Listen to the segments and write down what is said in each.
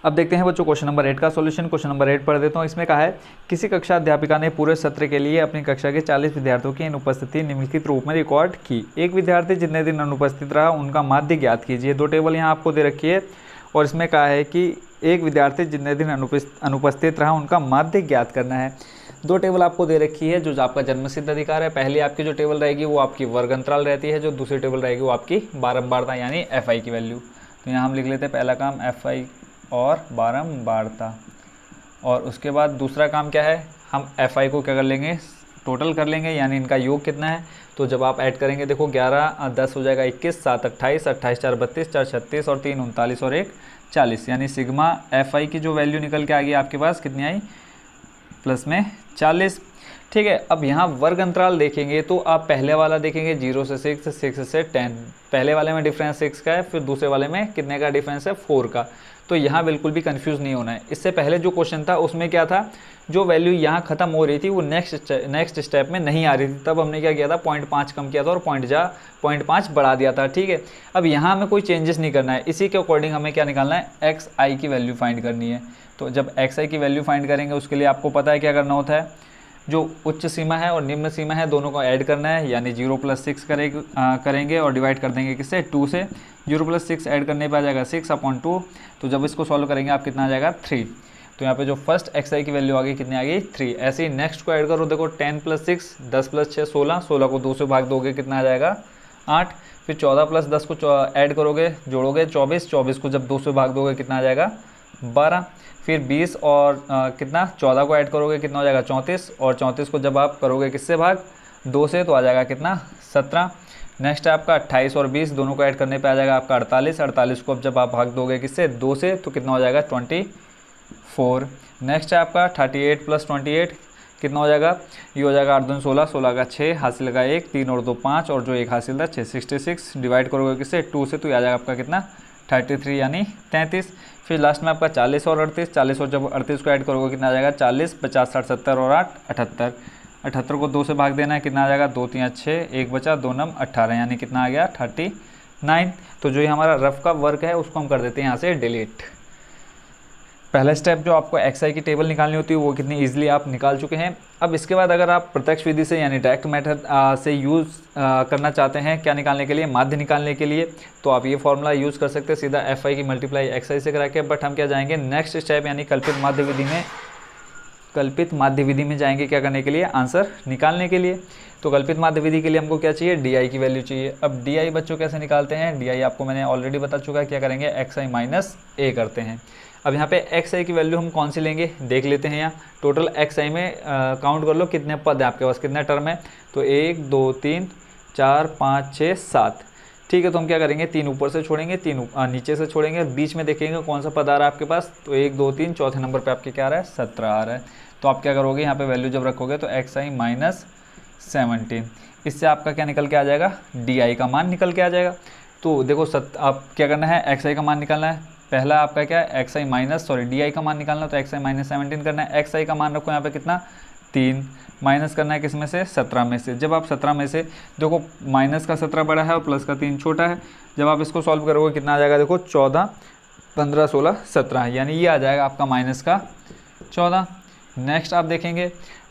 अब देखते हैं बच्चों क्वेश्चन नंबर 8 का सॉल्यूशन। क्वेश्चन नंबर 8 पढ़ देता हूँ। इसमें कहा है किसी कक्षा अध्यापिका ने पूरे सत्र के लिए अपनी कक्षा के 40 विद्यार्थियों की अनुपस्थिति निम्नलिखित रूप में रिकॉर्ड की। एक विद्यार्थी जितने दिन अनुपस्थित रहा उनका माध्य ज्ञात कीजिए। दो टेबल यहाँ आपको दे रखी है और इसमें कहा है कि एक विद्यार्थी जितने दिन अनुपस्थित रहा उनका माध्य ज्ञात करना है। दो टेबल आपको दे रखी है जो आपका जन्मसिद्ध अधिकार है। पहली आपकी जो टेबल रहेगी वो आपकी वर्ग अंतराल रहती है, जो दूसरी टेबल रहेगी वो आपकी बारंबारता यानी FI की वैल्यू। तो यहाँ हम लिख लेते हैं पहला काम FI और बारंबारता, और उसके बाद दूसरा काम क्या है, हम FI को क्या कर लेंगे, टोटल कर लेंगे, यानी इनका योग कितना है। तो जब आप ऐड करेंगे देखो 11 10 हो जाएगा 21, 7 28, 28 4 32, 4 36 और 3 39 और 1 40, यानी सिग्मा FI की जो वैल्यू निकल के आ गई आपके पास कितनी आई, प्लस में 40। ठीक है, अब यहाँ वर्ग अंतराल देखेंगे तो आप पहले वाला देखेंगे 0 से 6, 6 से 10। पहले वाले में डिफरेंस 6 का है, फिर दूसरे वाले में कितने का डिफरेंस है, 4 का। तो यहाँ बिल्कुल भी कंफ्यूज नहीं होना है। इससे पहले जो क्वेश्चन था उसमें क्या था, जो वैल्यू यहाँ खत्म हो रही थी वो नेक्स्ट स्टेप में नहीं आ रही थी, तब हमने क्या किया था 0.5 कम किया था और 0.5 बढ़ा दिया था। ठीक है, अब यहाँ हमें कोई चेंजेस नहीं करना है। इसी के अकॉर्डिंग हमें क्या निकालना है, XI की वैल्यू फाइंड करनी है। तो जब XI की वैल्यू फाइंड करेंगे उसके लिए आपको पता है क्या करना होता है, जो उच्च सीमा है और निम्न सीमा है दोनों को ऐड करना है, यानी 0 + 6 करेंगे और डिवाइड कर देंगे किससे, 2 से। 0 + 6 ऐड करने पर आ जाएगा 6/2। तो जब इसको सॉल्व करेंगे आप कितना आ जाएगा, 3। तो यहाँ पे जो फर्स्ट XI की वैल्यू आ गई कितनी आ गई, 3। ऐसे ही नेक्स्ट को ऐड करो, देखो 10 + 6 10 + 6 16, 16 को 2 से भाग दोगे कितना आ जाएगा, 8। फिर 14 + 10 को ऐड करोगे, जोड़ोगे 24, 24 को जब 2 से भाग दोगे कितना आ जाएगा, 12। फिर 20 और कितना 14 को ऐड करोगे कितना हो जाएगा, 34, और 34 को जब आप करोगे किससे भाग, 2 से, तो आ जाएगा कितना, 17। नेक्स्ट है आपका 28 और 20 दोनों को ऐड करने पे आ जाएगा आपका 48। 48 को अब जब आप भाग दोगे किससे, 2 से, तो कितना हो जाएगा, 24। नेक्स्ट है आपका 38 + 28 कितना हो जाएगा, ये हो जाएगा 8 दूनी 16, 16 का 6, हासिल का 1, 3 और 2 5, और जो 1 हासिल था 6, 66। डिवाइड करोगे किससे, 2 से, तो ये आ जाएगा आपका कितना, 33 यानी 33। फिर लास्ट में आपका 40 और 38, 40 और जब 38 को ऐड करोगे कितना आ जाएगा, 40, 50 60 70 और 8 78। 78 को 2 से भाग देना है, कितना आ जाएगा, 2 3 6, 1 बचा, 2 9 18, यानी कितना आ गया, 39। तो जो ये हमारा रफ का वर्क है उसको हम कर देते हैं यहाँ से डिलीट। पहला स्टेप जो आपको XI की टेबल निकालनी होती है वो कितनी ईजिली आप निकाल चुके हैं। अब इसके बाद अगर आप प्रत्यक्ष विधि से यानी डायरेक्ट मेथड से यूज़ करना चाहते हैं क्या निकालने के लिए, माध्य निकालने के लिए, तो आप ये फॉर्मूला यूज़ कर सकते हैं सीधा FI की मल्टीप्लाई XI से करा के। बट हम क्या जाएंगे नेक्स्ट स्टेप यानी कल्पित माध्य विधि में जाएंगे क्या करने के लिए, आंसर निकालने के लिए। तो कल्पित माध्य विधि के लिए हमको क्या चाहिए, DI की वैल्यू चाहिए। अब DI बच्चों कैसे निकालते हैं, DI आपको मैंने ऑलरेडी बता चुका है, क्या करेंगे XI - A करते हैं। अब यहाँ पे XI की वैल्यू हम कौन सी लेंगे देख लेते हैं। यहाँ टोटल XI में काउंट कर लो कितने पद है आपके पास, कितने टर्म है, तो 1 2 3 4 5 6 7। ठीक है, तो हम क्या करेंगे, 3 ऊपर से छोड़ेंगे, 3 नीचे से छोड़ेंगे, बीच में देखेंगे कौन सा पद आ रहा है आपके पास, तो 1 2 3 चौथे नंबर पे आपके क्या आ रहा है, 17 आ रहा है। तो आप क्या करोगे, यहाँ पे वैल्यू जब रखोगे तो XI - 17, इससे आपका क्या निकल के आ जाएगा, DI का मान निकल के आ जाएगा। तो देखो आप क्या करना है, XI का मान निकालना है। पहला आपका क्या है, DI का मान निकालना, तो XI - 17 करना है। XI का मान रखो यहाँ पे कितना, 3, माइनस करना है किस में से, 17 में से। जब आप 17 में से देखो माइनस का 17 बड़ा है और प्लस का 3 छोटा है, जब आप इसको सॉल्व करोगे कितना आ जाएगा, देखो 14 15 16 17, यानी ये आ जाएगा आपका माइनस का 14। नेक्स्ट आप देखेंगे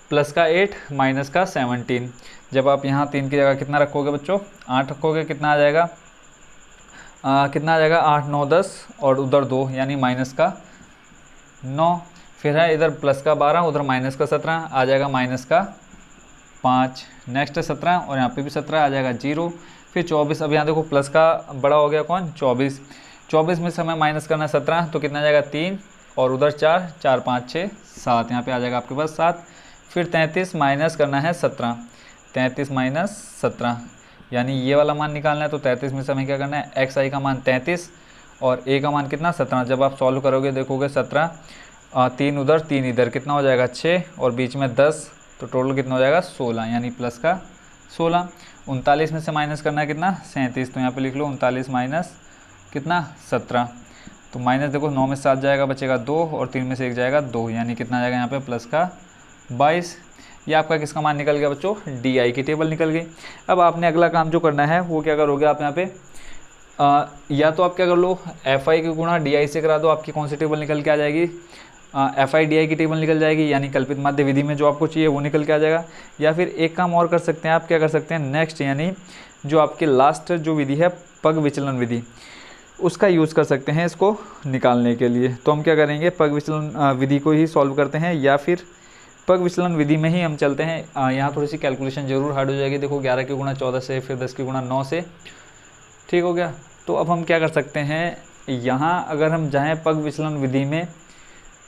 प्लस का 8 माइनस का 17। जब आप यहाँ 3 की जगह कितना रखोगे बच्चों, 8 रखोगे, कितना आ जाएगा, कितना आ जाएगा, 8 9 10 और उधर 2 यानी माइनस का 9। फिर है इधर प्लस का 12, उधर माइनस का 17 आ जाएगा, माइनस का 5। नेक्स्ट है 17 और यहाँ पे भी 17 आ जाएगा 0। फिर 24, अब यहाँ देखो प्लस का बड़ा हो गया कौन, 24। 24 में से हमें माइनस करना है 17, तो कितना आ जाएगा 3 और उधर 4 4 5 6 7, यहाँ पे आ जाएगा आपके पास 7। फिर 33 माइनस करना है 17, 33 माइनस 17 यानी ये वाला मान निकालना है। तो 33 में से हमें क्या करना है, XI का मान 33 और A का मान कितना 17। जब आप सॉल्व करोगे देखोगे 17 3 उधर 3 इधर कितना हो जाएगा 6 और बीच में 10, तो टोटल कितना हो जाएगा 16 यानी प्लस का 16। 39 में से माइनस करना है कितना 37, तो यहाँ पे लिख लो 39 माइनस कितना 17, तो माइनस देखो 9 में से 7 जाएगा, बचेगा 2 और 3 में से 1 जाएगा 2, यानी कितना आ जाएगा यहाँ पे प्लस का 22। ये आपका किसका मान निकल गया बच्चों, DI की टेबल निकल गई। अब आपने अगला काम जो करना है वो क्या करोगे, आप यहाँ पे या तो आप क्या कर लो, एफ आई की गुणा डी आई से करा दो, आपकी कौन सी टेबल निकल के आ जाएगी, एफ आई डी आई की टेबल निकल जाएगी, यानी कल्पित माध्य विधि में जो आपको चाहिए वो निकल के आ जाएगा। या फिर एक काम और कर सकते हैं आप, क्या कर सकते हैं नेक्स्ट, यानी जो आपकी लास्ट जो विधि है पग विचलन विधि, उसका यूज़ कर सकते हैं इसको निकालने के लिए। तो हम क्या करेंगे, पग विचलन विधि को ही सॉल्व करते हैं, या फिर पग विचलन विधि में ही हम चलते हैं। यहाँ थोड़ी सी कैलकुलेशन जरूर हार्ड हो जाएगी। देखो 11 की गुणा 14 से, फिर 10 की गुणा 9 से, ठीक हो गया। तो अब हम क्या कर सकते हैं, यहाँ अगर हम जाएँ पग विचलन विधि में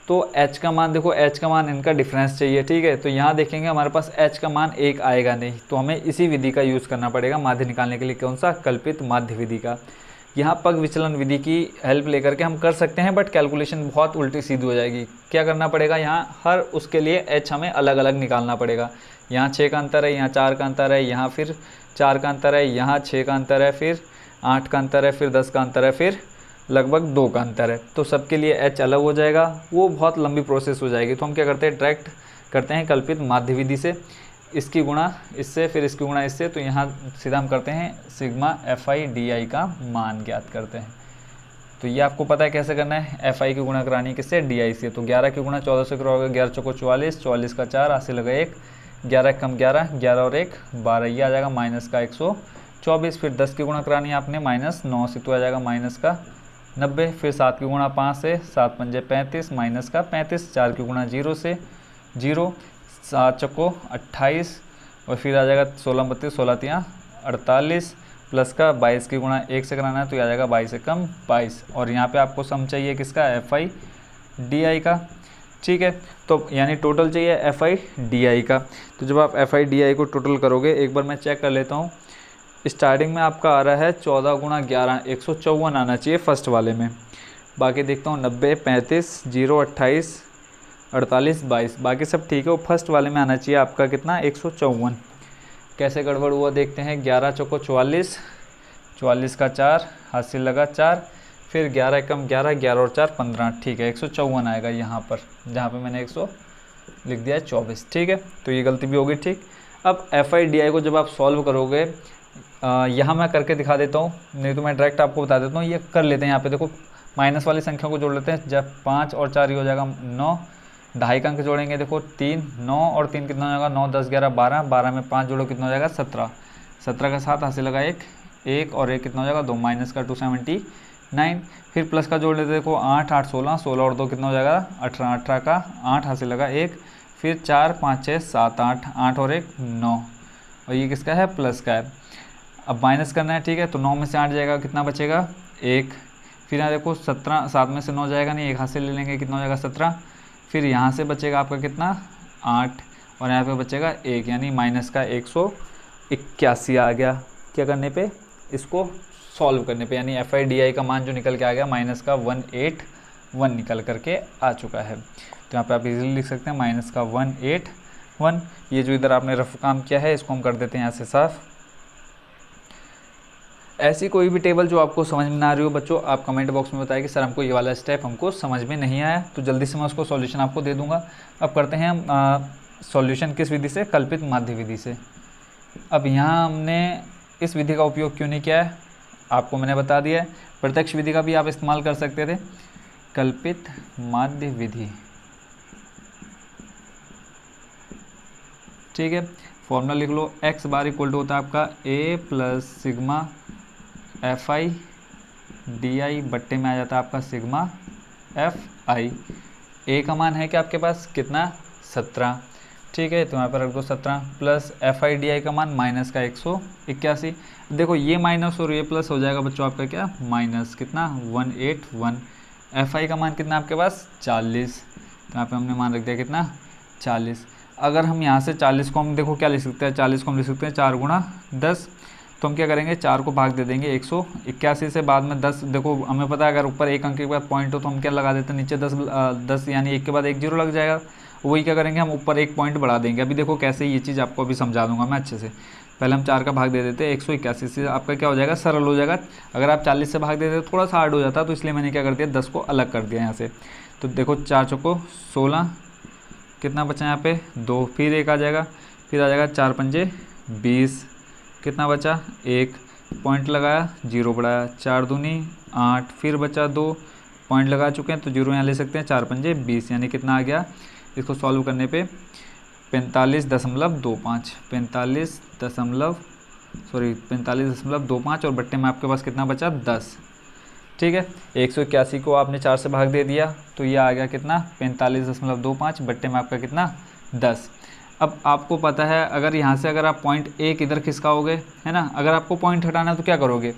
तो h का मान, देखो h का मान इनका डिफरेंस चाहिए, ठीक है। तो यहाँ देखेंगे हमारे पास h का मान 1 आएगा नहीं, तो हमें इसी विधि का यूज़ करना पड़ेगा माध्य निकालने के लिए। कौन सा, कल्पित माध्य विधि का। यहाँ पग विचलन विधि की हेल्प लेकर के हम कर सकते हैं, बट कैलकुलेशन बहुत उल्टी सीधी हो जाएगी। क्या करना पड़ेगा, यहाँ हर उसके लिए h हमें अलग अलग निकालना पड़ेगा। यहाँ 6 का अंतर है, यहाँ 4 का अंतर है, यहाँ फिर 4 का अंतर है, यहाँ 6 का अंतर है, फिर 8 का अंतर है, फिर 10 का अंतर है, फिर लगभग 2 का अंतर है। तो सबके लिए h अलग हो जाएगा, वो बहुत लंबी प्रोसेस हो जाएगी। तो हम क्या करते हैं, डायरेक्ट करते हैं कल्पित माध्य विधि से, इसकी गुणा इससे, फिर इसकी गुणा इससे। तो यहाँ सीधा हम करते हैं sigma F I D I का मान ज्ञात करते हैं। तो ये आपको पता है कैसे करना है, एफ आई की गुणा करानी है किससे, डी आई से। तो 11 की गुणा 14 से करोगे, 11 चौको 44, 44 का 4, हासिल लगा 1, 11 कम 11, 11 और 1 12, ये आ जाएगा माइनस का 124। फिर 10 की गुणा करानी है आपने -9 से, तो आ जाएगा माइनस का 90। फिर 7 की गुणा 5 से, 7 पंजे 35, माइनस का 35। 4 की गुणा 0 से 0, 7 चौको 28, और फिर आ जाएगा 16 32, 16 तियाँ 48, प्लस का 22 की गुणा 1 से कराना है, तो आ जाएगा 22 से कम 22। और यहाँ पे आपको सम चाहिए किसका, एफ आई डी आई का, ठीक है। तो यानी टोटल चाहिए एफ आई डी आई का। तो जब आप एफ आई डी आई को टोटल करोगे, एक बार मैं चेक कर लेता हूँ। स्टार्टिंग में आपका आ रहा है 14 गुणा 11, 154 आना चाहिए फर्स्ट वाले में। बाकी देखता हूँ 90, 35, 0, 28, 48, 22, बाकी सब ठीक है। वो फर्स्ट वाले में आना चाहिए आपका कितना, 154। कैसे गड़बड़ हुआ देखते हैं। 11 चौको 44, 44 का 4, हासिल लगा 4, फिर 11 कम 11, 11 और 4 15, ठीक है। 154 आएगा यहाँ पर, जहाँ पे मैंने 100 लिख दिया है 24, ठीक है। तो ये गलती भी होगी, ठीक। अब एफ आई डी आई को जब आप सॉल्व करोगे, यहाँ मैं करके दिखा देता हूँ, नहीं तो मैं डायरेक्ट आपको बता देता हूँ। ये कर लेते हैं, यहाँ पे देखो माइनस वाली संख्या को जोड़ लेते हैं। जब 5 और 4 ये हो जाएगा 9, ढाई का अंक जोड़ेंगे, देखो 3, 9 और 3 कितना हो जाएगा, 9 10 11 12, 12 में 5 जोड़ो कितना हो जाएगा 17, 17 का 7 हासिल लगा 1 और 1 कितना हो जाएगा 2, माइनस का 279। फिर प्लस का जोड़ लेते देखो 8 8 16, 16 और 2 कितना हो जाएगा 18, 18 का 8 हासिल लगा 1, फिर 4 5 6 7 8, 8 और 1 9, और ये किसका है, प्लस का है। अब माइनस करना है, ठीक है। तो 9 में से 8 जाएगा, कितना बचेगा 1। फिर यहाँ देखो 17, 7 में से 9 जाएगा नहीं, 1 हासिल ले लेंगे, कितना हो जाएगा 17। फिर यहाँ से बचेगा आपका कितना 8, और यहाँ पे बचेगा 1, यानी माइनस का 181 आ गया। क्या करने पे, इसको सॉल्व करने पे, यानी एफ आई डी आई का मान जो निकल के आ गया माइनस का 181 निकल करके आ चुका है। तो यहाँ पे आप इजीली लिख सकते हैं माइनस का 181। ये जो इधर आपने रफ काम किया है इसको हम कर देते हैं यहाँ से साफ। ऐसी कोई भी टेबल जो आपको समझ में ना आ रही हो बच्चों, आप कमेंट बॉक्स में बताएं कि सर हमको ये वाला स्टेप हमको समझ में नहीं आया, तो जल्दी से मैं उसको सॉल्यूशन आपको दे दूंगा। अब करते हैं हम सॉल्यूशन किस विधि से, कल्पित माध्य विधि से। अब यहाँ हमने इस विधि का उपयोग क्यों नहीं किया है आपको मैंने बता दिया है। प्रत्यक्ष विधि का भी आप इस्तेमाल कर सकते थे। कल्पित माध्य विधि, ठीक है। फॉर्मूला लिख लो, x बार इक्वल टू होता है आपका a plus sigma F I D I बट्टे में आ जाता है आपका सिग्मा एफ आई। ए का मान है कि आपके पास कितना 17, ठीक है। तो यहाँ पर रख दो 17 plus F I D I का मान माइनस का 181। देखो ये माइनस और ये प्लस हो जाएगा बच्चों आपका क्या, माइनस कितना 181। एफ आई का मान कितना आपके पास 40, तो यहाँ पे हमने मान रख दिया कितना 40। अगर हम यहाँ से 40 को हम देखो क्या लिख सकते हैं, 40 को हम लिख सकते हैं 4 गुणा 10। तो हम क्या करेंगे 4 को भाग दे देंगे 181 से, बाद में 10। देखो हमें पता है अगर ऊपर एक अंक के बाद पॉइंट हो तो हम क्या लगा देते हैं नीचे 10 यानी एक के बाद एक जीरो लग जाएगा। वही क्या करेंगे हम ऊपर एक पॉइंट बढ़ा देंगे। अभी देखो कैसे, ये चीज़ आपको अभी समझा दूंगा मैं अच्छे से। पहले हम 4 का भाग दे देते हैं 181 से, आपका क्या हो जाएगा सरल हो जाएगा। अगर आप 40 से भाग देते तो थोड़ा सा हार्ड हो जाता, तो इसलिए मैंने क्या कर दिया 10 को अलग कर दिया यहाँ से। तो देखो 4 चौको 16, कितना बचा यहाँ पे 2, फिर 1 आ जाएगा, फिर आ जाएगा 4 पंजे 20, कितना बचा 1, पॉइंट लगाया, 0 बढ़ाया, 4 दूनी 8, फिर बचा 2, पॉइंट लगा चुके हैं तो 0 यहाँ ले सकते हैं, 4 पंजे 20, यानी कितना आ गया, इसको सॉल्व करने पे 45.25, 45.25 और बट्टे में आपके पास कितना बचा 10। ठीक है, 181 को आपने 4 से भाग दे दिया तो ये आ गया कितना 45.25, बट्टे में आपका कितना 10। अब आपको पता है अगर यहाँ से अगर आप पॉइंट 1 इधर खिसकाओगे, है ना, अगर आपको पॉइंट हटाना है तो क्या करोगे,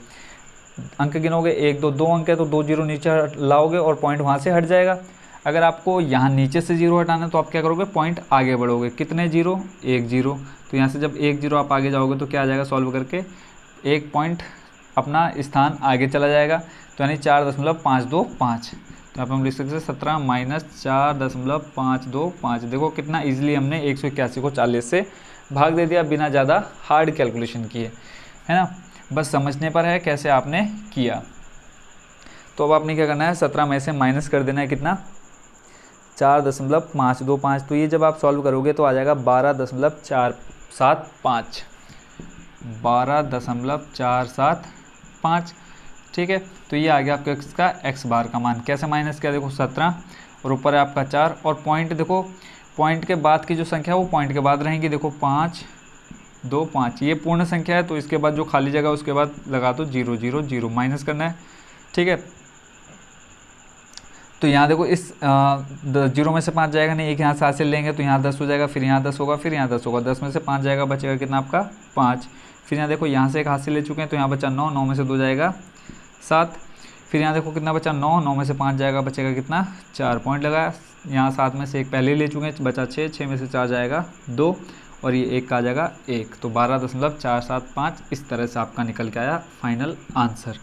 अंक गिनोगे, 1 2 2 अंक है तो 2 0 नीचे लाओगे और पॉइंट वहाँ से हट जाएगा। अगर आपको यहाँ नीचे से 0 हटाना है तो आप क्या करोगे, पॉइंट आगे बढ़ोगे, कितने 0, 1 0, तो यहाँ से जब 1 0 आप आगे जाओगे तो क्या आ जाएगा, सॉल्व करके 1 पॉइंट अपना स्थान आगे चला जाएगा, तो यानी 4.525। तो यहाँ पर हम लिख सकते हैं 17 - 4.525। देखो कितना ईजिली हमने 181 को 40 से भाग दे दिया बिना ज़्यादा हार्ड कैलकुलेशन किए, है ना, बस समझने पर है कैसे आपने किया। तो अब आपने क्या करना है, 17 में से माइनस कर देना है कितना, 4.525। तो ये जब आप सॉल्व करोगे तो आ जाएगा 12.475, 12.475। ठीक है, तो ये आ गया आपका x का x बार का मान। कैसे माइनस किया, देखो 17 और ऊपर है आपका 4 और पॉइंट, देखो पॉइंट के बाद की जो संख्या है वो पॉइंट के बाद रहेंगी, देखो 5 2 5, ये पूर्ण संख्या है तो इसके बाद जो खाली जगह उसके बाद लगा दो 0 0 0, माइनस करना है। ठीक है, तो यहाँ देखो इस 0 में से 5 जाएगा नहीं, एक यहाँ से हासिल लेंगे तो यहाँ 10 हो जाएगा, फिर यहाँ 10 होगा, फिर यहाँ 10 होगा, 10 में से 5 जाएगा, बचेगा कितना आपका 5। फिर यहाँ देखो यहाँ से एक हासिल ले चुके हैं तो यहाँ बचा 9, 9 में से 2 जाएगा 7, फिर यहाँ देखो कितना बचा 9, 9 में से 5 जाएगा, बचेगा कितना 4, पॉइंट लगाया, यहाँ 7 में से एक पहले ले चुके हैं, बचा 6, 6 में से 4 जाएगा 2 और ये 1 का आ जाएगा 1, तो 12.475 इस तरह से आपका निकल के आया फाइनल आंसर।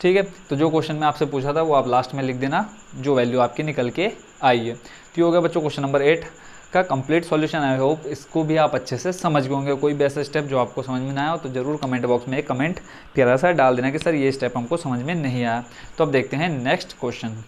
ठीक है, तो जो क्वेश्चन में आपसे पूछा था वो आप लास्ट में लिख देना जो वैल्यू आपकी निकल के आई है। तो ये हो गया बच्चों क्वेश्चन नंबर 8 का कंप्लीट सॉल्यूशन। आई होप इसको भी आप अच्छे से समझ गए होंगे। कोई भी ऐसा स्टेप जो आपको समझ में ना आया हो तो ज़रूर कमेंट बॉक्स में एक कमेंट प्यारा सा डाल देना कि सर ये स्टेप हमको समझ में नहीं आया। तो अब देखते हैं नेक्स्ट क्वेश्चन।